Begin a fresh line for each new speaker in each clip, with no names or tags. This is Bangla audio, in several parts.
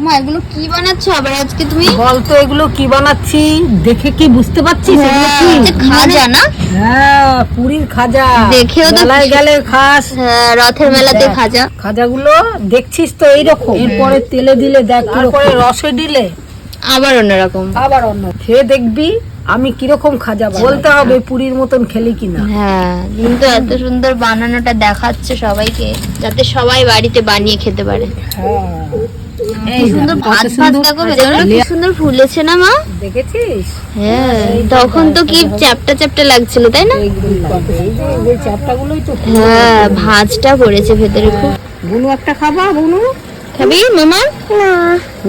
মা এগুলো কি বানাচ্ছো আবার আজকে তুমি?
বল তো এগুলো কি বানাচ্ছি, দেখে কি বুঝতে পারছিস? এগুলো কি?
খাজা না?
হ্যাঁ, পুরীর খাজা।
দেখেও তো
মেলায় গেলে খাস।
হ্যাঁ, রথের মেলাতে খাজা।
খাজাগুলো দেখছিস তো এইরকম। এরপরে তেলে দিলে দেখ, তারপরে রসে দিলে
আবার অন্যরকম।
আবার অন্য। খেয়ে দেখবি আমি কিরকম খাজা বানাই। বলতে হবে পুরীর মতন খেলি কিনা।
হ্যাঁ, কিন্তু এত সুন্দর বানানোটা দেখাচ্ছে সবাইকে, যাতে সবাই বাড়িতে বানিয়ে খেতে পারে।
হ্যাঁ,
কি সুন্দর ভাত ভাত দেখো ভেতরে, কি সুন্দর ফুলেছে না মা?
দেখেছিস?
হ্যাঁ, তখন তো কি চ্যাপটা চ্যাপটা লাগছিল তাই না?
এই যে চাপটাগুলোই তো।
হ্যাঁ, ভাজটা পড়েছে ভেতরে খুব।
বুনু একটা খাবা? বুনু
খাবি মামা? না,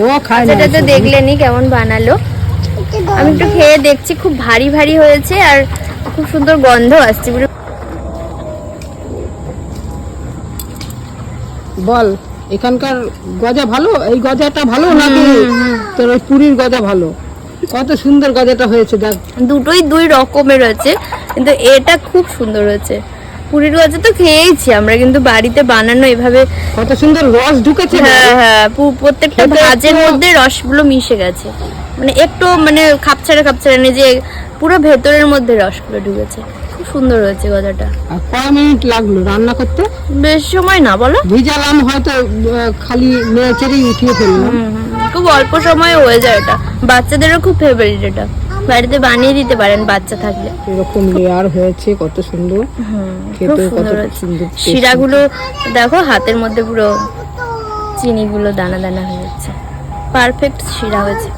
ও খায় না।
সেটা তো দেখলেনি কেমন বানালো। আমি একটু খেয়ে দেখছি, খুব ভারী ভারী হয়েছে আর খুব সুন্দর গন্ধ আসছে।
বল এখানকার গজা ভালো? এই গজাটা ভালো নাকি তোর ওই পুরীর গজা ভালো? কত সুন্দর গজাটা হয়েছে দেখ।
দুটোই দুই রকমের হয়েছে, কিন্তু এটা খুব সুন্দর হয়েছে। পুরীর গজা তো খেয়েইছি আমরা, কিন্তু বাড়িতে বানানো এভাবে
কত সুন্দর রস ঢুকেছে।
হ্যাঁ হ্যাঁ, প্রত্যেকটা ভাজের মধ্যে রসগুলো মিশে গেছে, মানে একটু মানে খাপছাড়া খাপছাড়া নেই, যে পুরো ভেতরের মধ্যে রসগুলো ঢুকেছে। খুব সুন্দর হয়েছে গজাটা।
আর কয় মিনিট লাগলো রান্না করতে?
বেশ সময় না বলো?
ভিজালাম হয়তো, খালি নেড়েচেড়ে উঠিয়ে ফেললাম।
খুব অল্প সময় হয়ে যায় এটা। বাচ্চাদেরও খুব ফেভারিট এটা, বাড়িতে বানিয়ে দিতে পারেন বাচ্চা থাকলে।
এরকম লেয়ার হয়েছে, কত সুন্দর
খুব
খেতে, কত
সুন্দর হয়েছে।
সুন্দর।
শিরাগুলো দেখো হাতের মধ্যে পুরো চিনিগুলো দানা দানা হয়ে যাচ্ছে, পারফেক্ট শিরা হয়েছে।